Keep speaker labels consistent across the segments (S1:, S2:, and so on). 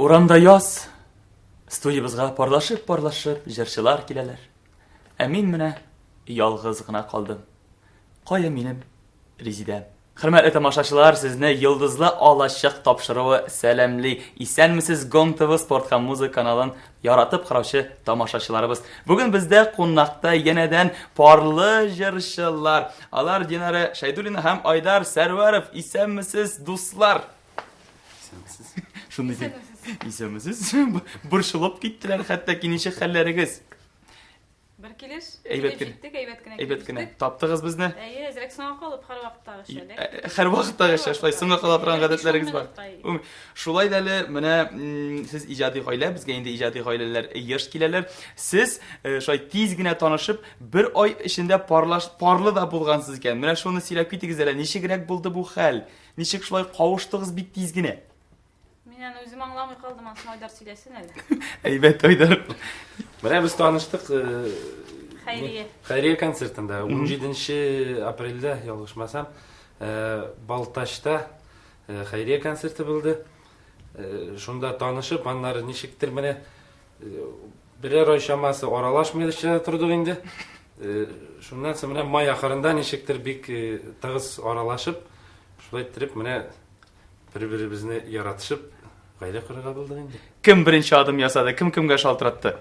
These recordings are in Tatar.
S1: Урамда яз, студиябызга парлашып, җырчылар киләләр. Ә мин менә ялгыз гына калдым. Кая минем Резидәм? Хөрмәтле тамашачылар, сезне йолдызлы алачык тапшыруы сәламли. Исәнмесез Гом ТВ спорт һәм музыка каналын яратып караучы тамашачыларыбыз. Бүген бездә кунакта янәдән парлы җырчылар. Алар Динара Шәйдуллина һәм Айдар Сәрвәров. Исәнмесез дуслар. Шундый исәнмесез. Борчылып киттеләр, хәтта ничек хәлләрегез?
S2: Бер килеш.
S1: Әйбәт кенә. Таптыгыз безне?
S2: Әйе, әзрәк соңга калып һәр вакыттагы шәлек.
S1: Һәр вакыттагы шулай соңга кала торган гадәтләрегез бар. Шулай да әле менә сез иҗади гаилә, безгә инде иҗади гаиләләр еш киләләр. Сез шулай тиз генә танышып, бер ай эчендә парлы да булгансыз икән. Менә шуны сөйләп китегез әле. Ничегрәк булды бу хәл? Ничек шулай кавыштыгыз бик тиз генә?
S2: Мин аны үзем аңламый калдым, Айдар сөйләсен әле.
S1: Әйбәт, Айдар.
S3: Менә без таныштык
S2: Хәйрия
S3: концертында 17 апрельдә, ялгышмасам, Балташта Хәйрия концерты булды. Шунда танышып, аннары ничектер менә берәр ай шамасы аралашмыйча тордык инде. Шуннан соң менә май ахырында ничектер бик тыгыз аралашып, шулай итеп менә бер-беребезне яратышып, гаилә корырга булдык инде.
S1: Кем беренче адым ясады? Кем кемгә шалтыратты?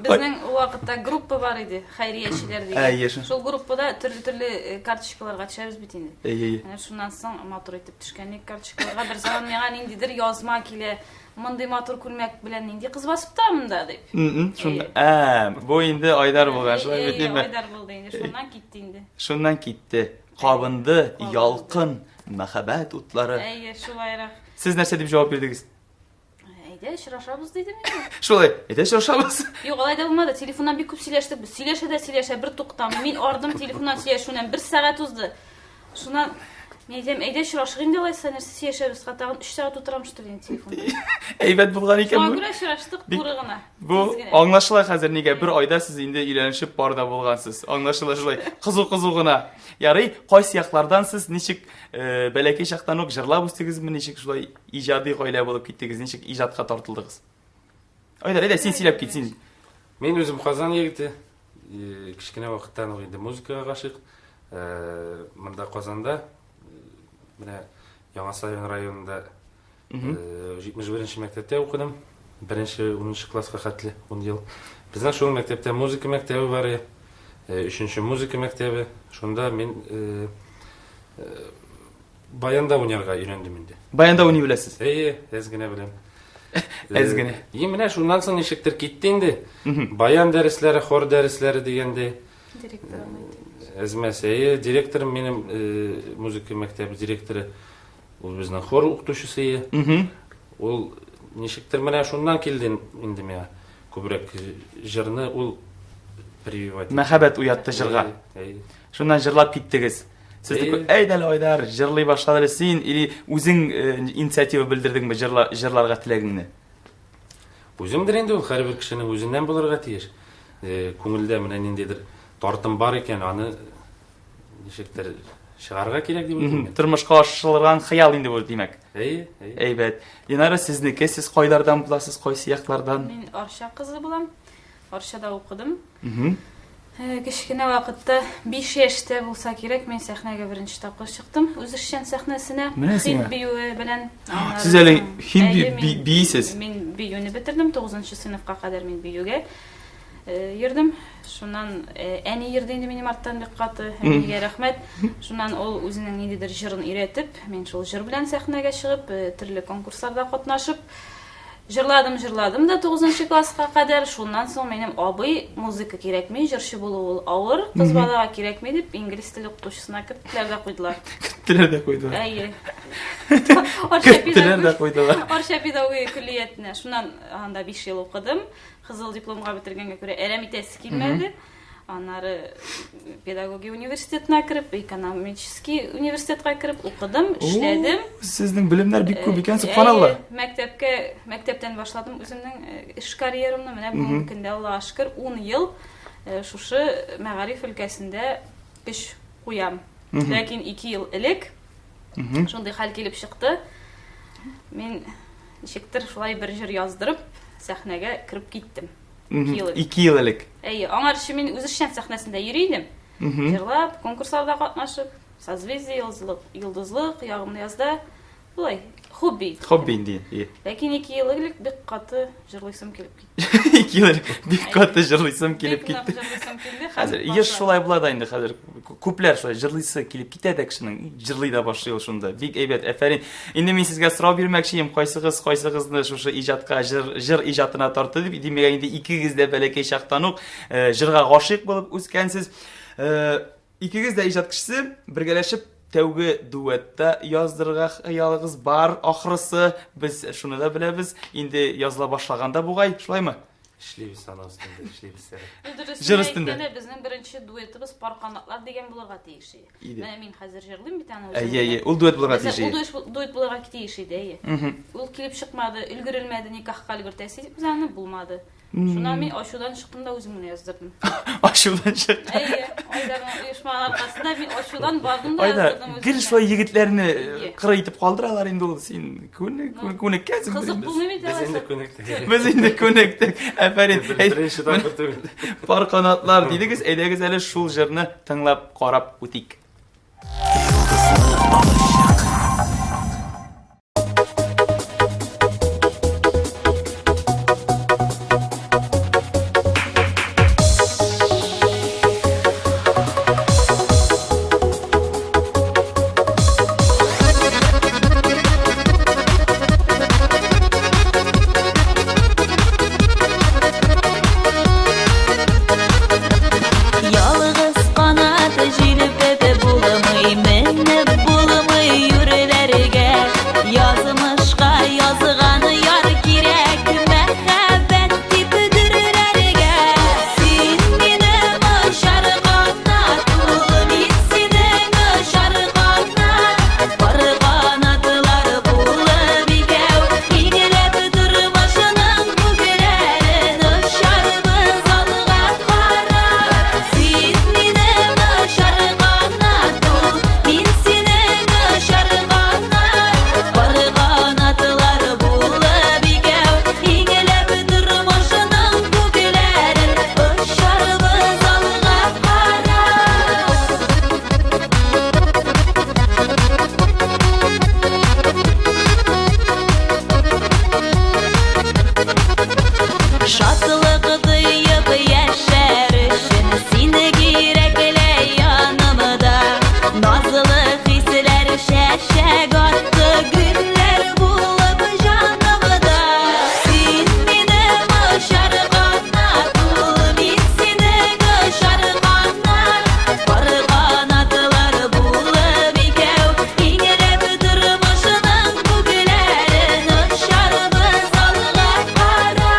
S2: Безнең вакытта группа бар иде, хәйриячеләр дигән. Шул группада төрле карточкаларга төшәбез бит инде. Менә шуннан соң матур итеп төшкәнлек карточкаларга бер заман миңа ниндидер язма килә. Мондый матур күлмәк белән нинди кыз басып та монда дип.
S1: Шунда. Бу инде Айдар булган, шулай бит инде.
S2: Айдар булды инде, шуннан китте инде.
S1: Шуннан китте. Кабынды, ялкын, мәхәббәт утлары.
S2: Әйе, шулайрак.
S1: Сез нәрсә дип җавап бирдегез?
S2: Әйдә, очрашабыз дидем инде.
S1: Шулай, әйдә очрашабыз.
S2: Юк, алай да булмады. Телефоннан бик күп сөйләштек. Без сөйләшә, бер туктамый. Мин ардым телефоннан сөйләшүннән 1 сәгать узды. Шуннан мен әйтәм, әйдә очрашыйк инде, алайса нәрсә сөйләшәбез. Тагын 3 сәгать утырам шул телефонда.
S1: Әйбәт булган икән бу.
S2: Шуңа очраштык туры гына.
S1: Бу аңлашыла хәзер нигә бер айда сез инде өйләнешеп барда булгансыз. Аңлашыла шулай. Кызу гына. Ярый, кайсы яклардан сез ничек бәләкәй чактан ук җырлап үстегезме, ничек шулай иҗади гаилә булып киттегез, ничек иҗатка тартылдыгыз? Айдар, син сөйләп кит, син.
S3: Мин үзем Казан егете. Кичкенә вакыттан ук инде музыкага гашык. Монда Казанда менә Яңа Савин районында 71-нче мәктәптә укыдым. 1-10 класска хәтле 10 ел. Безнең шул мәктәптә музыка мәктәбе бар иде. 3-нче музыка мәктәбе. Шунда мин баянда уйнарга өйрәндем инде.
S1: Баянда уйный беләсез?
S3: Әйе, әз генә беләм.
S1: Әз генә.
S3: Менә шуннан соң ничектер китте инде. Баян дәресләре, хор дәресләре дигәндә.
S2: Директорым.
S3: Әзмәсәе, директорым минем музыка мәктәбе директоры. Ул безнең хор укытучысы. Ул ничектер менә шуннан килде инде миңа. Күбрәк җырны ул прививать.
S1: Мәхәббәт уятты җырга. Шуннан җырлап киттегез. Сез әйдә Айдар, җырлый башлады син или үзең инициатива белдердеңме җырларга теләгеңне?
S3: Үземдер инде ул һәрбер кешенең үзеннән булырга тиеш. Күңелдә менә ниндидер тартым бар икән, аны ничектер чыгарга кирәк дип уйлыйм.
S1: Тормышка ашырылган хыял инде бу димәк. Әйбәт. Динара, сезнеке, сез кайдардан буласыз, кайсы яклардан?
S2: Мин Арча кызы булам. Арчада укыдым. Кичкенә вакытта 5 яшьтә булса кирәк, мин сәхнәгә беренче тапкыр чыктым. Үзешчән сәхнәсенә хит биюе белән.
S1: Сез әле хит бийсез.
S2: Мин биюне бетердем, 9-нчы сыйныфка кадәр мин биюгә йөрдем. Шуннан әни йөрде инде минем арттан бик каты. Әнигә рәхмәт. Шуннан ул үзенең ниндидер җырын өйрәтеп, мин шул җыр белән сәхнәгә чыгып, төрле конкурсларда катнашып, җырладым да 9-нчы класска кадәр. Шуннан соң минем абый музыка кирәкми, җырчы булу ул авыр, кыз балага кирәкми дип инглиз теле укытучысына керттеләр дә куйдылар. Әйе. Арча педагогия көллиятенә. Шуннан анда 5 ел укыдым. Кызыл дипломга бетергәнгә күрә әрәм итәсе килмәде. Аннары педагогия университетына кирип, экономический университетка кирип укыдым, эшләдем.
S1: Сезнең белемнәр бик күп икән, субханалла.
S2: Мәктәптән башладым үземнең эш карьерамны. Менә бүгенге көндә Аллага шөкер 10 ел шушы мәгариф өлкәсендә эш куям. Ләкин 2 ел элек шундый хәл килеп чыкты. Мин ничектер шулай бер җыр яздырып, сәхнәгә кирип киттем.
S1: 2 ел элек.
S2: Аңарчы мин үз эшчән сәхнәсендә йөридем. Җырлап, конкурсларда катнашып, созвездие, йолдызлык, ягымлы язда, булай, хобби.
S1: Хобби инде.
S2: Ләкин 2 ел элек бик каты җырлыйсым килеп китте.
S1: 2 ел элек бик каты җырлыйсым килеп китте. Хәзер еш шулай була да инде хәзер. Күпләр шулай җырлыйсы килеп китә дә кешенең җырлый да башлый ул шунда. Бик әйбәт, афәрин. Инде мин сезгә сорау бирмәкче кайсыгызны шушы иҗатка җыр иҗатына тартты дип, димәгә инде икегез дә бәләкәй чактан ук җырга гашыйк булып үскәнсез. Икегез дә иҗат кешесе, бергәләшеп тәүге дуэтта яздырырга хыялыгыз бар, ахрысы без шуны да беләбез. Инде языла башлаганда бугай, шулаймы?
S3: Эшлибез аны өстендә, эшлибез.
S1: Җыр өстендә.
S2: Безнең беренче дуэтыбыз Пар канатлар дигән булырга тиеш иде. Менә мин хәзер җырлыйм бит аны.
S1: Ул дуэт булырга тиеш иде.
S2: Ул дуэт булырга тиеш иде. Ул килеп чыкмады, өлгерелмәде, никахка өлгертәсе, үзәне булмады. Шуннан мин ачудан чыктым да үзем генә яздырдым.
S1: Ачудан чыкты.
S2: Айдарның оешмалар аркасында мин ачудан бардым да яздырдым.
S1: Гел шулай егетләрне кыры итеп калдыралар инде ул син күнеккәсең.
S2: Кызык булмый бит алар.
S3: Без
S1: инде күнектек. Афәрин.
S3: Беренче тапкыр түгел.
S1: Пар канатлар дидегез, әйдәгез әле шул җырны тыңлап карап үтик.
S4: Ялгыз канаты җилеп буламый, менеп буламый юреләргә. Язмышка язганы яр кирәк, мәхәббәт дип дөрерәргә. Син минем шаргатна, мин синең шаргатна. Бар канатлар булып икәү, игеләп тормышның күгәрен очарбыз алга кара. Син минем шаргатна, мин синең шаргатна. Бар канатлар булып икәү, игеләп тормышның күгәрен очарбыз алга кара. Шатлык тыйып яшәр өчен сине кирәкле янымда. Назлы хисләр чәчәк атты гөлләр булып җанымда. Син минем шаргатна, мин синең шаргатна. Бар канатлар булып икәү, игеләп тормышның күгәрен очарбыз алга кара.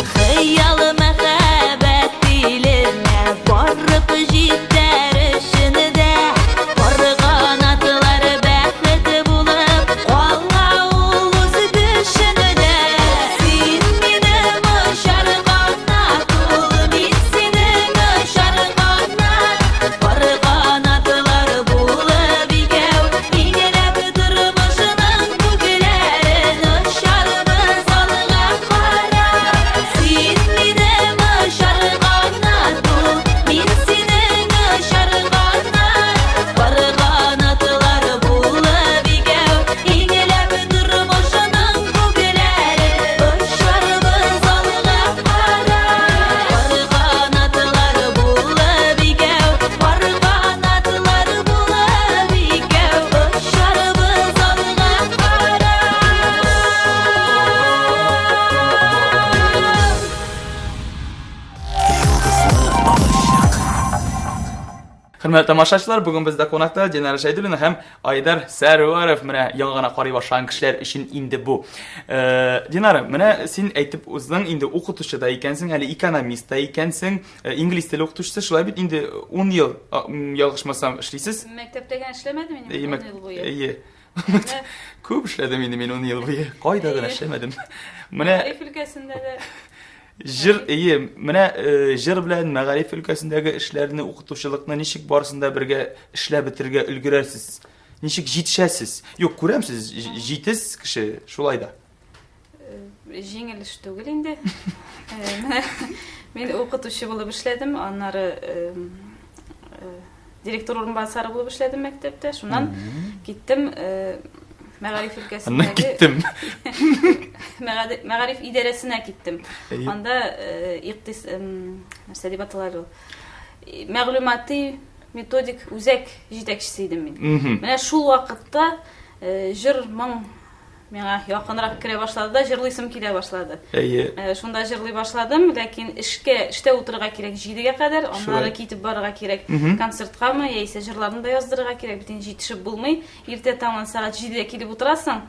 S4: Хыял мәхәббәт диленә барып җитәр өченедә. Бар канатлар бәхет булып кала ул үз бишенедә. Син минем шаргатна, мин синең шаргатна. Бар канатлар булып икәү, игеләп тормышның күгәрен очарбыз алга кара. Син минем шаргатна, мин синең шаргатна. Бар канатлар булып икәү, игеләп тормышның күгәрен очарбыз алга кара. Бар канатлар булып икәү, бар канатлар булып икәү, очарбыз алга кара.
S1: Хөрмәтле тамашачылар, бүген бездә конакта Динара Шәйдуллина һәм Айдар Сәрваров. Менә яңгына карый башлаган кешеләр өчен инде бу. Динара, менә син әйтеп уздың, инде укытучы да икәнсең, әле экономист та икәнсең, инглиз теле укытучысы, шулай бит инде 10 ел, ялгышмасам, эшлисез.
S2: Мәктәптәгән эшләмәдем мин 10 ел буе.
S1: Күп эшләдем инде мин 10 ел буе. Кайда гына эшләмәдем. Менә
S2: Риф өлкәсендә дә
S1: Җыр, менә җыр белән мәгариф өлкәсендәге эшләрне, укытучылыкны ничек барысында бергә эшләп бетергә өлгерәсез? Ничек җитешәсез? Юк, күрәмсез, җитез кеше шулай да.
S2: Җиңел эш түгел инде. Мен укытучы булып эшләдем, аннары директор урынбасары булып эшләдем мәктәптә. Шуннан киттем мәгариф өлкәсендәге мәгариф идарәсенә киттем. Анда нәрсә дип аталар ул? Мәгълүмати методик үзәк җитәкчесе идем мин. Менә шул вакытта җыр миңа якынрак керә башлады да, җырлыйсым килә башлады. Шунда җырлый башладым, ләкин эштә утырырга кирәк 7-гә кадәр, аннары китеп барырга кирәк концерткамы, яисә җырларны да яздырырга кирәк, бит инде җитешеп булмый. Иртә таңнан сәгать 7-дә килеп утырасың,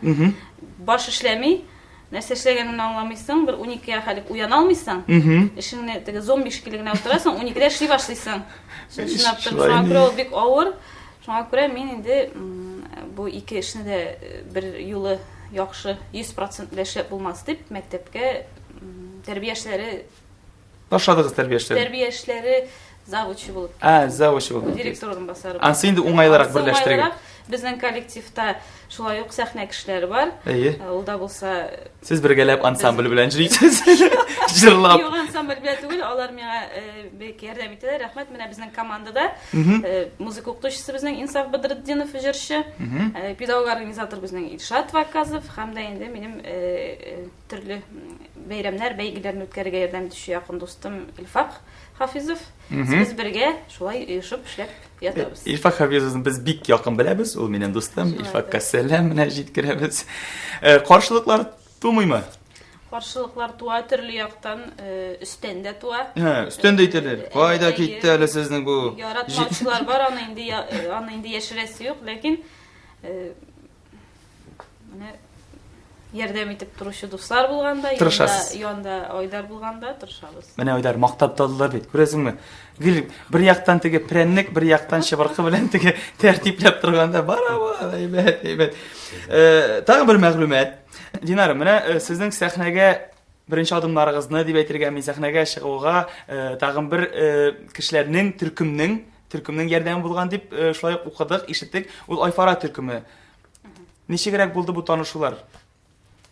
S2: баш эшләми, нәрсә эшләгәнеңне аңламыйсың, бер 12-гә хәлеп уяна алмыйсың. Эшеңне теге зомби шикелле утырасың, 12-дә эшли башлыйсың. Шуңа күрә ул бик авыр. Шуңа күрә мин инде бу ике эшне дә бер юлы яхшы 100% эшләп булмас дип, мәктәпкә тәрбия эшләре
S1: башладыгыз тәрбия эшләре.
S2: Тәрбия эшләре завучы булып.
S1: Завучы булып.
S2: Директор урынбасары.
S1: Ансы инде уңайлырак берләштерергә.
S2: Безнең коллективта шулай ук сәхнә кешеләре бар. Ул да булса
S1: сез бергәләп ансамбль белән җырлыйсыз. Җырлап.
S2: Юк, ансамбль белән түгел, алар миңа бик ярдәм итәләр. Рәхмәт, менә безнең командада музыка укытучысы безнең Инсаф Бадретдинов җырчы, педагог организатор безнең Илшат Ваказов һәм дә инде минем төрле бәйрәмнәр, бәйгеләрне үткәрергә ярдәм итүче якын дустым Илфак Хафизов. Без бергә шулай оешып эшләп ятабыз.
S1: Илфак Хафизовны без бик якын беләбез, ул минем дустым. Илфакка сәлам, менә җиткерәбез. Каршылыклар тумыймы?
S2: Каршылыклар туа, төрле яктан, өстән дә туа.
S1: Өстән дә әйтәләр. Кайда китте әле сезнең бу?
S2: Яратмаучылар бар, аны инде яшерәсе юк, ләкин менә ярдәм итеп торучы дуслар булганда, янда Айдар булганда тырышабыз.
S1: Менә Айдар мактап талдылар бит. Күрәсеңме? Гел бер яктан теге прәнник, бер яктан чыбыркы белән теге тәртипләп торганда бара, әйбәт. Тагын бер мәгълүмат. Динар, менә сезнең сәхнәгә беренче адымнарыгызны дип әйтергә, мин сәхнәгә чыгуга тагын бер кешеләрнең төркемнең ярдәме булган дип шулай укыдык, ишеттек. Ул Айфара төркеме. Ничегрәк булды бу танышулар?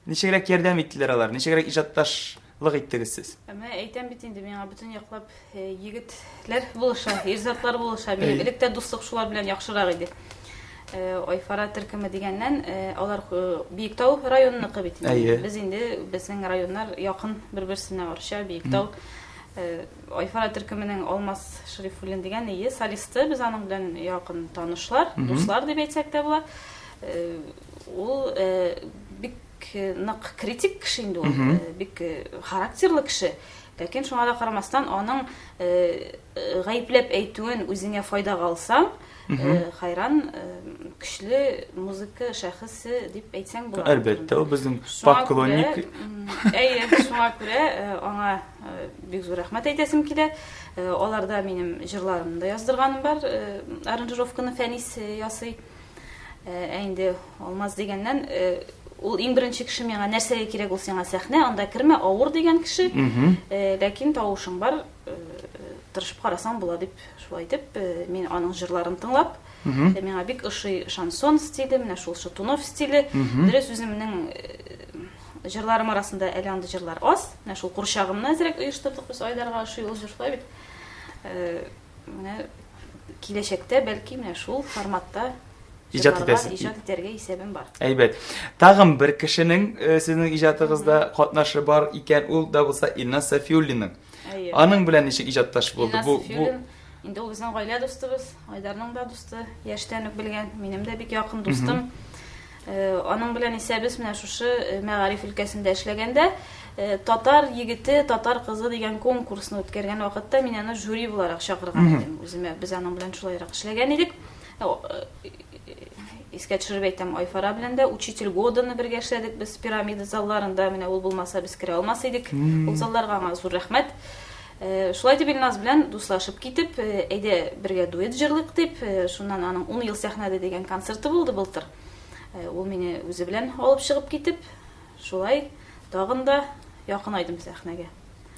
S1: Ничегрәк ярдәм иттеләр алар? Ничегрәк иҗатташлык иттегез сез?
S2: Мен әйтәм бит инде, миңа бөтен яклап егетләр булыша, ирзатлар булыша. Минем электә дуслык шулар белән яхшырак иде. Айфара төркеме дигәннән, алар Биектау районыныкы бит инде. Без инде безнең районнар якын бер-берсенә Арча, Биектау. Айфара төркеменең Алмаз Шәрифуллин дигән солисты, без аның белән якын танышлар, дуслар дип әйтсәк тә була. Ул бик нык критик кеше инде ул, бик характерлы кеше. Ләкин шуңа да карамастан аның гаепләп әйтүен үзеңә файдага алсаң, хайран көчле музыка шәхесе дип әйтсәң була.
S1: Әлбәттә, ул безнең поклонник.
S2: Шуңа күрә аңа бик зур рәхмәт әйтәсем килә. Аларда минем җырларымны да яздырганым бар, аранжировканы Фәнис ясый. Инде Алмаз дигәннән ул иң беренче кеше миңа нәрсәгә кирәк ул сиңа сәхнә, анда кермә, авыр дигән кеше. Ләкин тавышың бар, тырышып карасаң була дип шулай әйтеп, мин аның җырларын тыңлап, миңа бик ошый шансон стиле, менә шул Шатунов стиле. Дөрес үземнең җырларым арасында әле андый җырлар аз. Менә шул курчагымны әзрәк оештырдык без Айдарга ошый ул җырлар бит. Менә киләчәктә бәлки менә шул форматта иҗат итәргә исәбем бар.
S1: Әйбәт. Тагын бер кешенең сезнең иҗатыгызда катнашы бар икән, ул да булса Илназ Сафиуллинның. Аның белән ничек иҗатташ булды бу?
S2: Инде ул безнең гаилә дустыбыз, Айдарның да дусты, яшьтән үк белгән, минем дә бик якын дустым. Аның белән исәбез менә шушы мәгариф өлкәсендә эшләгәндә, татар егете, татар кызы дигән конкурсны үткәргән вакытта мин аны жюри буларак чакырган идем. Үземә без аның белән шулайрак эшләгән идек. Искә төшереп әйтәм, Айфара белән дә учитель годыны бергә эшләдек без пирамида залларында, менә ул булмаса без керә алмас идек. Ул залларга аңа зур рәхмәт. Шулай дип Илназ белән дуслашып китеп, әйдә бергә дуэт җырлыйк дип, шуннан аның 10 ел сәхнәдә дигән концерты булды былтыр. Ул мине үзе белән алып чыгып китеп, шулай тагын да якын айдым сәхнәгә.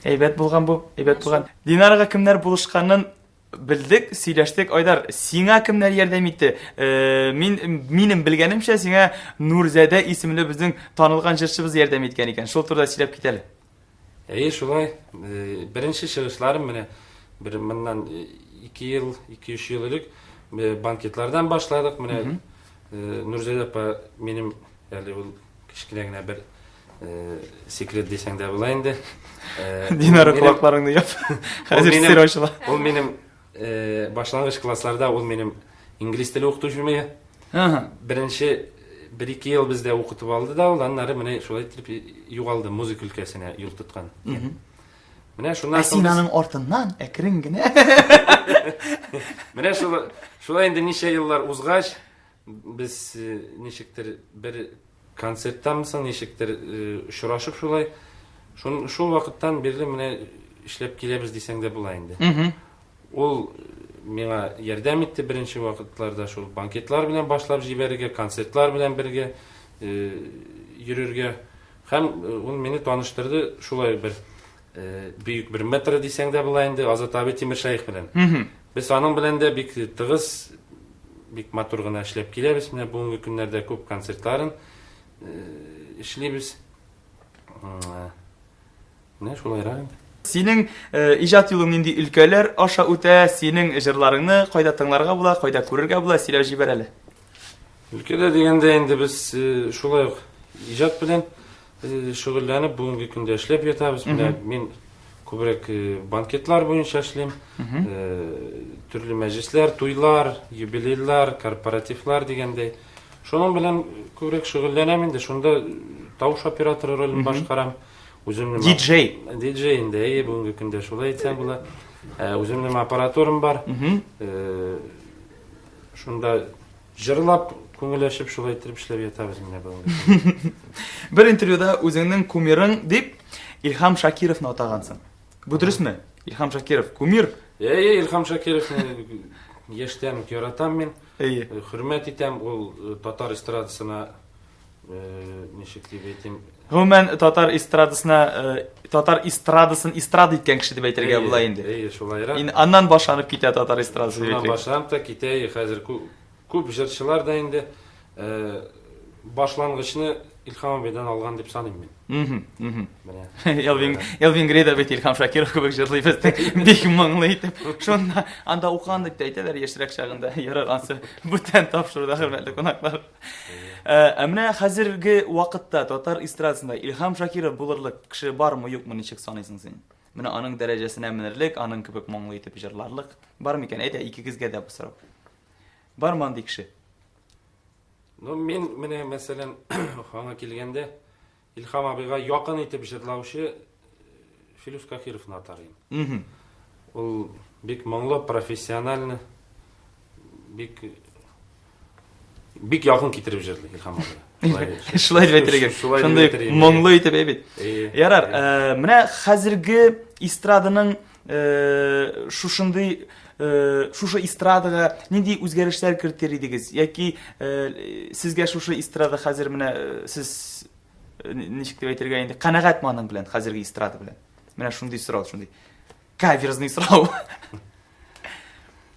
S1: Әйбәт булган бу, әйбәт булган. Динарга кемнәр булышканын белдек, сөйләштек. Айдар, сиңа кемнәр ярдәм итте? Минем белгәнемчә сиңа Нурзәдә исемле безнең танылган җырчыбыз ярдәм иткән икән. Шул турыда сөйләп кит әле.
S3: Шулай. Беренче чыгышларым менә моннан 2 ел, 2-3 ел элек банкетлардан башладык. Менә Нурзәдә апа минем әле ул кичкенә генә бер секрет дисәң дә була инде.
S1: Динара кулакларыңны яп. Хәзер сер ачыла.
S3: Ул минем башлангыч классларда ул минем инглиз теле укытучым. Беренче 1-2 ел бездә укытып алды да, ул аннары менә шулай итеп югалды, музыка өлкәсенә юл тоткан. Менә шуннан
S1: соң аның артыннан әкрен генә.
S3: Менә шулай инде ничә еллар узгач, без ничектер бер концерттамсың, ничектер очрашып шулай. Шул вакыттан бирле менә эшләп киләбез дисәң дә була инде. Ул миңа ярдәм итте беренче вакытларда, шул банкетлар белән башлап җибәрергә, концертлар белән бергә йөрергә. Һәм ул мине таныштырды шулай бер бөек бер метр дисәң дә була инде, Азат абый Тимершаев белән. Без аның белән дә бик тыгыз, бик матур гына эшләп киләбез. Менә бүгенге көннәрдә күп концертларын эшлибез. Менә шулайрак.
S1: Синең иҗат юлың нинди өлкәләр аша үтә? Синең җырларыңны кайда тыңларга була, кайда күрергә була? Сөйләп җибәр әле.
S3: Өлкәдә дигәндә инде без шулай иҗат белән шөгыльләнеп бүгенге көндә эшләп ятабыз. Менә мин күбрәк банкетлар буенча эшлим. Төрле мәҗлесләр, туйлар, юбилейлар, корпоративлар дигәндәй. Шуның белән күбрәк шөгыльләнәм инде. Шунда тавыш операторы ролен башкарам.
S1: Диджей
S3: инде, бүгенге көндә шулай әйтсәң була. Үземнең аппаратурам бар. Шунда җырлап, күңелләшеп шулай итеп эшләп ятабыз менә бүгенге.
S1: Бер интервьюда үзеңнең кумирың дип Илһам Шакировны атагансың. Бу дөресме? Илһам Шакиров кумир?
S3: Илһам Шакировны яшьтән яратам мин. Хөрмәт итәм, ул татар эстрадасына ничек дип әйтим.
S1: Гомумән татар эстрадасын эстрада иткән кеше дип әйтергә була инде.
S3: Шулайрак.
S1: Аннан башланып китә татар эстрадасы.
S3: Аннан башланып та китә. Хәзер күп җырчылар да инде башлангычны Илһам абыйдан алган дип саныйм мин.
S1: Менә. Элвин Грейда бит Илһам Шакиров кебек җырлый бездә. Бик моңлы итеп. Шунда анда укыган дип әйтәләр яшьрәк чагында. Ярар ансы бүтән тапшыруда хөрмәтле кунаклар. Менә хәзерге вакытта татар эстрадасында Илһам Шакиров булырлык кеше бармы, юкмы, ничек саныйсың син? Менә аның дәрәҗәсенә менерлек, аның кебек моңлы итеп җырларлык бармы икән? Әйдә, икегезгә дә бу сорау. Бармы андый кеше?
S3: Мин менә мәсәлән, аңа килгәндә Илһам абыйга якын итеп җырлаучы Филус Кахировны атарым. Ул бик моңлы, профессиональ, бик якын китереп җырлый Илһам абый.
S1: Шулай дип әйтергә. Шундый моңлы итеп әйбит. Ярар, менә хәзерге эстраданың шушы эстрадага нинди үзгәрешләр кертер идегез? Яки сезгә шушы эстрада хәзер менә сез ничек дип әйтергә инде канәгатьме аның белән, хәзерге эстрада белән? Менә шундый сорау, шундый каверзный сорау.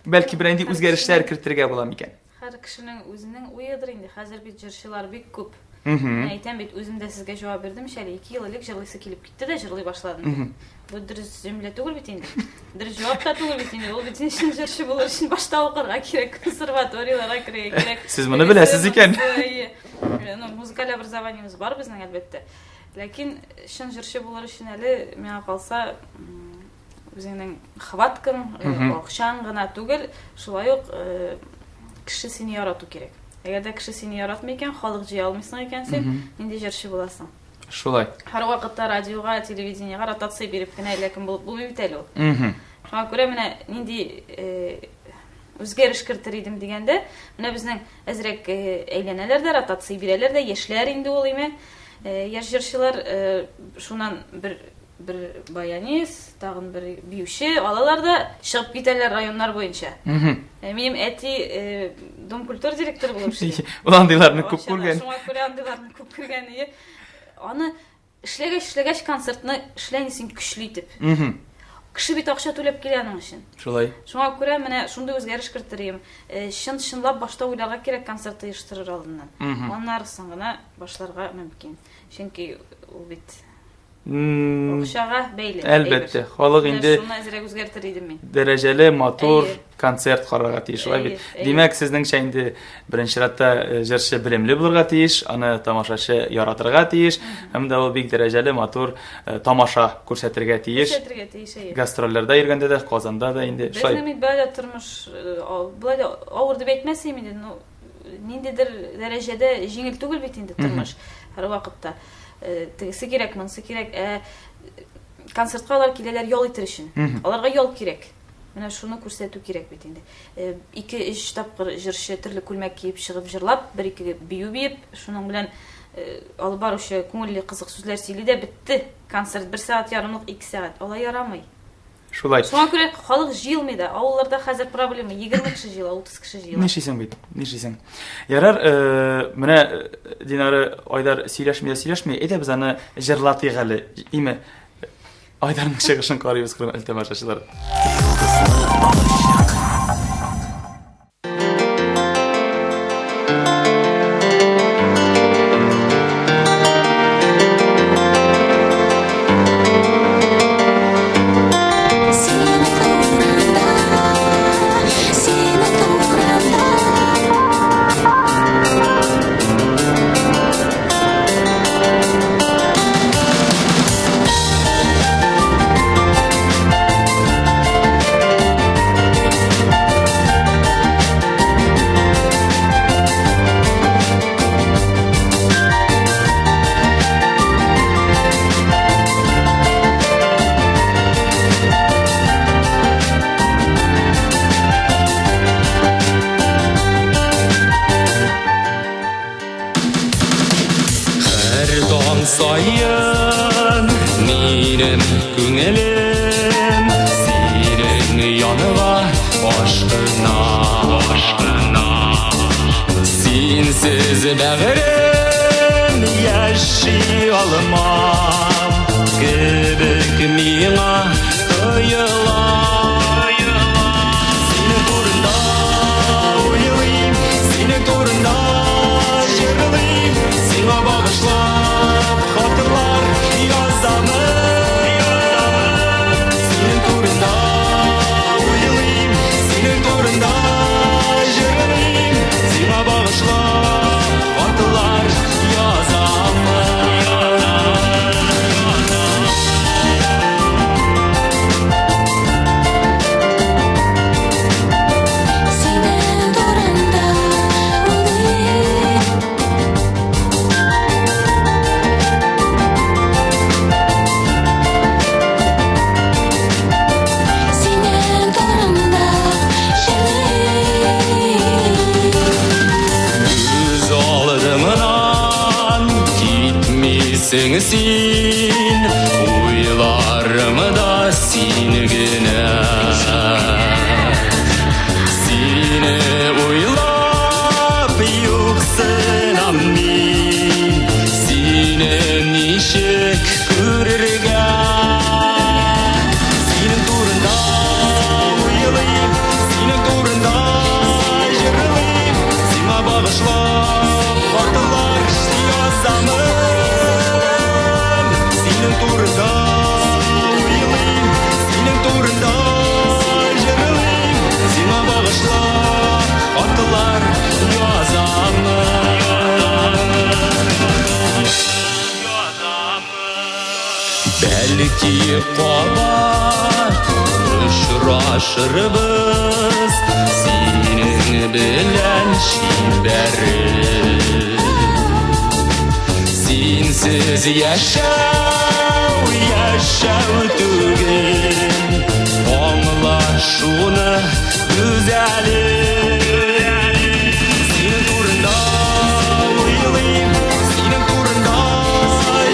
S1: Бәлки бер инде үзгәрешләр кертергә була микән?
S2: Һәр кешенең үзенең уйыдыр инде. Хәзер бит җырчылар бик күп. Әйтәм бит, үзем дә сезгә җавап бирдем, шәле 2 ел элек җырлыйсы килеп китте дә җырлый башладым. Бу дөрес җөмлә түгел бит инде. Дөрес җавап та түгел бит инде. Ул бит өчен җырчы булыр өчен башта укырга кирәк, консерваторияларга керергә кирәк.
S1: Сез моны беләсез икән.
S2: Музыкаль образованиемыз бар безнең әлбәттә. Ләкин чын җырчы булыр өчен әле миңа калса үзеңнең хваткаң, акчаң гына түгел, шулай ук кеше сине ярату кирәк. Әгәр дә кеше сине яратмый икән, халык җыя алмыйсың икән син, нинди җырчы буласың?
S1: Шулай.
S2: Һәр вакытта радиога, телевидениегә ротация биреп кенә ләкин булмый бит әле ул. Шуңа күрә менә нинди үзгәреш кертер идем дигәндә, менә безнең әзрәк әйләнәләрдә ротация бирәләр дә, яшьләр инде ул име. Яшь җырчылар шуннан бер баянист, тагын бер биюче алалар да чыгып китәләр районнар буенча. Минем әти Дом культура директоры булып эшли.
S1: Ул андыйларны күп күргән.
S2: Шуңа күрә андыйларны күп күргән. Аны эшләгәч концертны эшләнисең көчле итеп. Кеше бит акча түләп килә аның өчен.
S1: Шулай.
S2: Шуңа күрә менә шундый үзгәреш кертергә. Чынлап башта уйларга кирәк концертты оештырыр алдыннан. Аннары соң гына башларга мөмкин. Чөнки ул бит акчага бәйле.
S1: Әлбәттә, халык инде
S2: шуны әзрәк үзгәртер идем мин.
S1: Дәрәҗәле, матур концерт карарга тиеш. Шулай бит. Димәк, сезнеңчә инде беренче ратта җырчы белемле булырга тиеш, аны тамашачы яратырга тиеш, һәм дә ул бик дәрәҗәле, матур тамаша күрсәтергә тиеш.
S2: Күрсәтергә тиеш.
S1: Гастрольләрдә йөргәндә дә, Казанда да инде шулай.
S2: Безнең бәлә тормыш булай авыр дип әйтмәсем инде, ниндидер дәрәҗәдә җиңел түгел бит инде тормыш һәр вакытта. Тегесе кирәк, монысы кирәк. Концертка алар киләләр ял итер өчен. Аларга ял кирәк. Менә шуны күрсәтү кирәк бит инде. 2-3 тапкыр җырчы төрле күлмәк киеп чыгып җырлап, 1-2 бию биеп, шуның белән алып баручы күңелле кызык сүзләр сөйли дә бетте. Концерт 1 сәгать ярымлык, 2 сәгать. Алай ярамый.
S1: Шулай.
S2: Шуңа күрә халык җыелмый да. Авылларда хәзер проблема 20 кеше җыела, 30 кеше җыела.
S1: Нишисең бит? Нишисең? Ярар, менә Динары Айдар сөйләшми, әйдә без аны җырлатыйк әле. Име Айдарның чыгышын карыйбыз, хөрмәтле тамашачылар.
S5: Sayın minем күңелем синең янга ашкына синсез бәгырем яши алмам кебек миңа тоела синең турында уйлыйм синең турында җырлыйм сиңа багышлап хатırlar yazamın senin turunda uyulayım senin turunda jırlayım sana bağışlap hатırlar Sen uylarımı da sin güne Seni uylap yoksunam min Seni nişik kürürge Senin turunda uylayım Senin turunda jırlayım Sana bağışlap hatalar yazamın Senin turunda uyulayım, senin turunda jırlayım Sana bağışlap hatalar yazamın Belki kabat uçraşırız Senin bilen şiberim Sensiz yaşav tügün Anla şunu güzelim Senin turunda uyulayım Senin turunda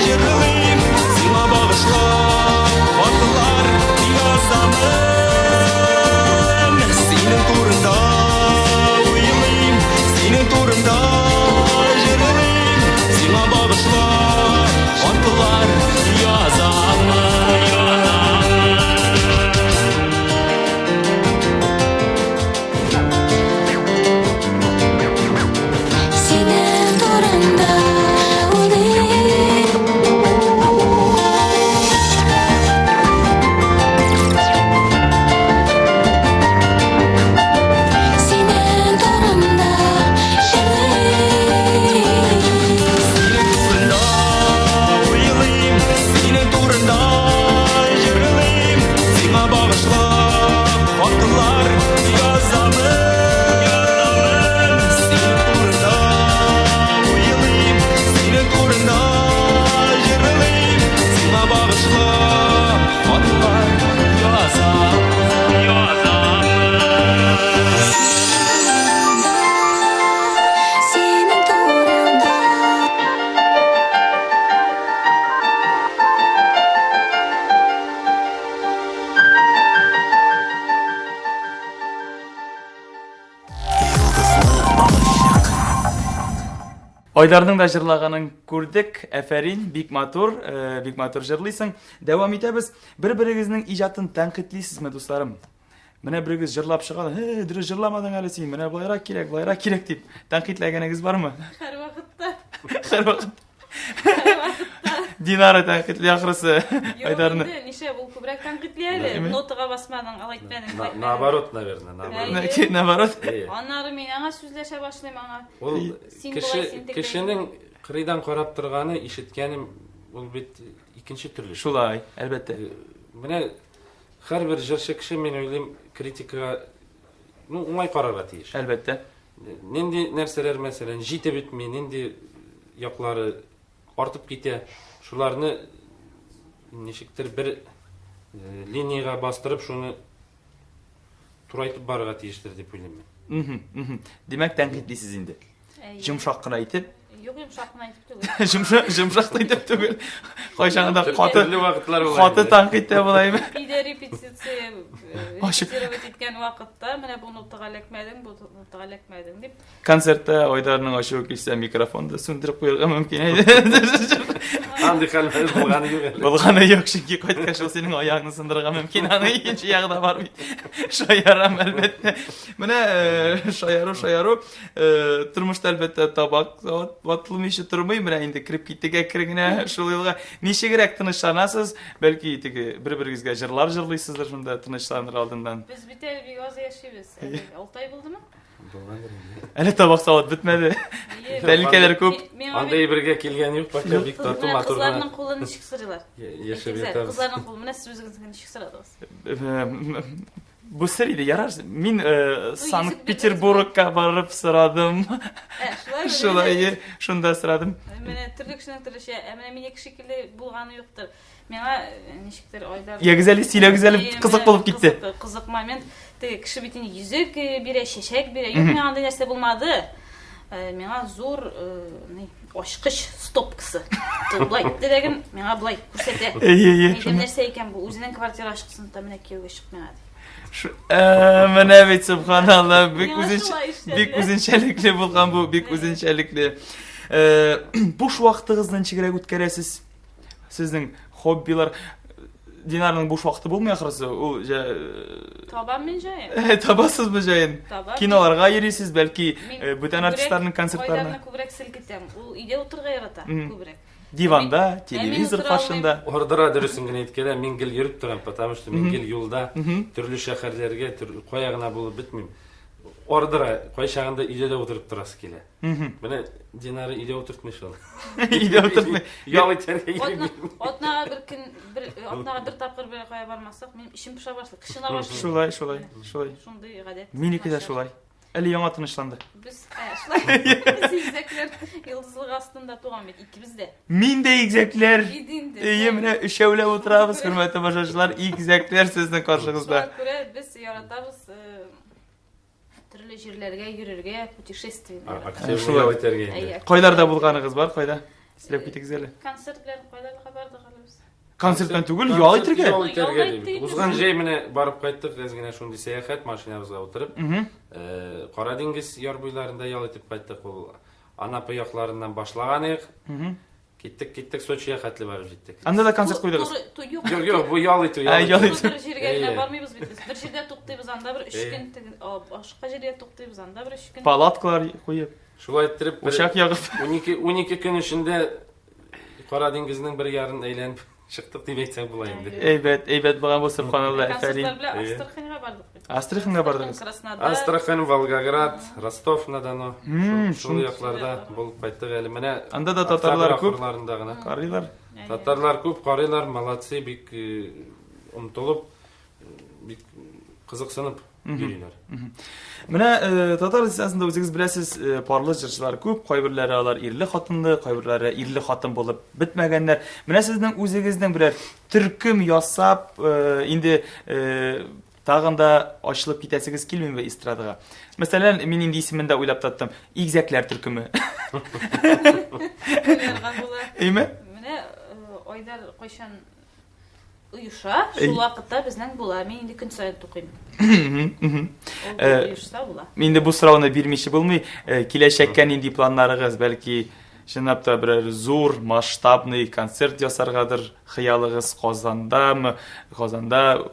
S5: jırlayım Sana bağışlap hatalar yazamın Senin turunda uyulayım Senin turunda jırlayım Sana bağışlap hatalar
S1: Айдарның да жырлаганын күрдек. Әфәрин, бик матур жырлыйсың. Дәвам итәбез. Бер-берегезнең иҗатын тәнкыйтьлисезме, дусларым? Менә берегез жырлап чыгады. Дөрес жырламадың әле син. Менә булайрак кирәк дип. Тәнкыйтьләгәнегез бармы?
S2: Һәрвакытта.
S1: Һәрвакыт. Динара тәнкыйтьли ахрысы Айдарны.
S2: Нише бул күбрәк тәнкыйтьләде. Нотага басмадың, алай итмәдең.
S3: Наоборот, наверное, наоборот.
S1: Наоборот.
S2: Аннары мен аңа сүзләшә башлыйм аңа.
S3: Ул кешенең кырыйдан карап торганы, ишеткәнем ул бит икенче төрле.
S1: Шулай, әлбәттә.
S3: Менә һәрбер җырчы кеше, мен уйлыйм, критикага уңай карарга тиеш.
S1: Әлбәттә.
S3: Нинди нәрсәләр, мәсәлән, җитеп бетми, нинди яклары артып китә, шуларны ничектер бер линияга бастырып, шуны турайтып барырга тиештер дип уйлыйм.
S1: Демәк, тәнкыйтьлисез инде. Йомшак кына әйтеп,
S2: Юк, йомшак кына әйтеп түгел.
S1: Йомшак әйтеп түгел. Кайчагында каты
S3: вакытлар була.
S1: Каты тәнкыйтьтә булаймы?
S2: Биде репетиция репетировать иткән вакытта, менә бу нотага эләкмәдең дип.
S1: Концертта Айдарның ачуы килсә, микрофонды сүндереп куярга мөмкин иде.
S3: Андый хәлләр булганы юк әле.
S1: Булганы юк, чөнки кайткач ул синең аягыңны сындырырга мөмкин. Аны икенче ягында бар бит. Шаярам әлбәттә. Менә шаяру тормышта әлбәттә табак ватылмыйча тормый. Менә инде кирип киттек әкрегенә шул елга. Ничегрәк тынычланасыз? Бәлки теге бер-берегезгә җырлар җырлыйсыздыр шунда тынычланыр алдыннан.
S2: Без бит әле бик аз яшибез. 6 ай булдымы?
S1: Әле табак сават бетмәде. Тәлинкәләр күп.
S3: Андай бергә килгән юк, бакча бик тату матур.
S2: Кызларның кулын ничек сырыйлар?
S3: Яшәп ятабыз.
S2: Кызларның кулын менә сез үзегезгә ничек сырадыгыз?
S1: Бу сер иде, ярар. Мин Санкт-Петербургка барып сорадым. Шулай, шунда сорадым.
S2: Менә төрле кешенең төрлечә, менә мин яки шикелле булганы юктыр. Миңа ничектер Айдар.
S1: Ягызәли сөйләгезәле кызык булып китте.
S2: Кызык момент. Теге кеше бит инде йөзек бирә, чәчәк бирә. Юк, миңа андый нәрсә булмады. Миңа зур ачкыч стопкасы. Булай дигән, миңа булай күрсәтә. Нидә нәрсә икән бу? Үзенең квартира ачкысын та менә кияүгә чыкмаган.
S1: Менә бит субханалла, бик үзенчәлекле булган бу, бик үзенчәлекле. Буш вакытыгызны ничегрәк үткәрәсез? Сезнең хоббилар Динарның буш вакыты булмый ахрысы. Ул
S2: табам мен җаен.
S1: Табасызбы җаен? Киноларга йөрисез, бәлки бүтән артистларның концертларына.
S2: Айдарны күбрәк селкетәм. Ул өйдә утырга ярата күбрәк.
S1: Диванда, телевизор каршында.
S3: Ордыра дөресен генә әйткәндә, мин гел йөреп торам, потому что мин гел юлда төрле шәһәрләргә, кая гына булып бетмим. Ордыра, кайчагында өйдә дә утырып торасы килә. Менә Динара өйдә утыртмый шул.
S1: Өйдә утыртмый.
S3: Ял итәргә йөрим.
S2: Атнага бер тапкыр бер кая бармасак, минем ишем пыша башлый, кышына башлый.
S1: Шулай.
S2: Шундый гадәт.
S1: Минеке дә шулай. Әле яңа тынычланды.
S2: Без шулай. Без игезәкләр йолдызлык астында туган бит, икебез дә.
S1: Мин дә игезәкләр. Менә өчәүләп утырабыз, хөрмәтле башачылар, игезәкләр сезнең каршыгызда.
S2: Без яратабыз төрле җирләргә йөрергә, путешествияләр.
S3: Активлар итәргә.
S1: Кайларда булганыгыз бар, кайда? Сөйләп китегез әле.
S2: Концертлар кайларга бардык әле без?
S1: Концерттан түгел, ял итәргә.
S3: Узган җәй менә барып кайттык, генә шундый сәяхәт машинабызга утырып, Кара диңгез яр буйларында ял итеп кайттык. Ул Анапа якларыннан башлаган идек. Киттек Сочига хәтле барып җиттек.
S1: Анда да концерт куйдыгыз.
S3: Юк, бу ял итү.
S1: Ял итү.
S2: Бер җиргә генә бармыйбыз бит без. Бер җирдә туктыйбыз, анда бер 3 көн, башка җиргә туктыйбыз, анда бер 3 көн.
S1: Палаткалар куеп.
S3: Шулай итеп,
S1: ушак ягып.
S3: 12 көн эчендә Кара диңгезнең бер ярын әйләнеп чыктык дип әйтсәң була инде.
S1: Әйбәт булган бу субханалла, әфәрин.
S2: Астраханьга бардык.
S1: Астраханьга бардыгыз.
S3: Астрахань, Волгоград, Ростов-на-Дону. Шул якларда булып кайттык әле. Менә
S1: анда да татарлар күп.
S3: Карыйлар. Татарлар күп, карыйлар, молодцы, бик умтылып, бик кызыксынып йөриләр.
S1: Менә татар листасында үзегез беләсез, парлы җырчылар күп, кайберләре алар ирле хатынлы, кайберләре ирле хатын булып бетмәгәннәр. Менә сезнең үзегезнең берәр төркем ясап, инде тагын да ачылып китәсегез килмиме эстрадага? Мәсәлән, мин инде исемендә уйлап таптым. Игезәкләр төркеме. Әйме?
S2: Менә Айдар кайчан уйыша, шул вакытта безнең була. Мин инде көн саен тукыйм. Уйышса була.
S1: Инде бу сорауны бирмичә булмый. Киләчәккә нинди планнарыгыз, бәлки Чынлап та берәр зур, масштабный концерт ясаргадыр хыялыгыз Казандамы? Казанда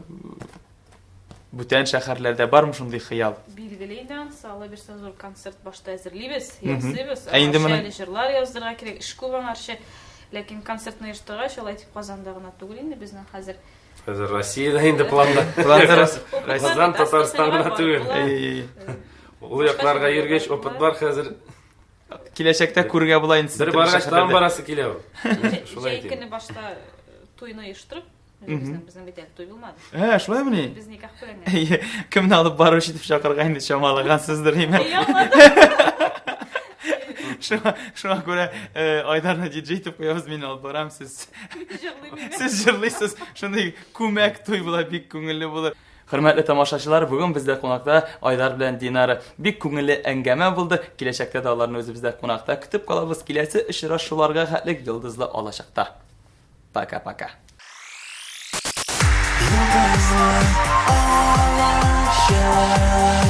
S1: бүтән шәһәрләрдә бармы шундый хыял?
S2: Билгеле инде, сала бер зур концерт башта әзерлибез, ясыйбыз.
S1: Ә инде менә-
S2: Җырлар яздырга кирәк, эш күп аңарчы. Ләкин концертны оештыргач, алай тип Казанда гына түгел инде безнең хәзер.
S3: Хәзер Россиядә инде планда. Казан, Татарстан гына түгел. Ул якларга йөргәч опыт бар хәзер.
S1: Киләчәктә күрергә була инде.
S3: Бер баргач тагын барасы килә ул. Шулай
S2: Җәй
S3: ди.
S2: көне башта туйны оештырып, безнең бит әле туй булмады.
S1: Шулаймыни?
S2: Без никах белән.
S1: Кемне алып баручы дип чакырга инде чамалагансыздыр имен. Шуңа күрә Айдарны диджей итеп куябыз, мин алып барам, сез җырлыйсыз. Шундый күмәк туй була, бик күңелле булыр. Хөрмәтле тамашачылар, бүген бездә кунакта Айдар белән Динара бик күңелле әңгәмә булды. Киләчәктә дә аларны үзебездә кунакта көтеп калабыз. Киләсе очрашуларга хәтлек йолдызлы алачакта. Пока-пока.
S5: Yıldızlar alaşır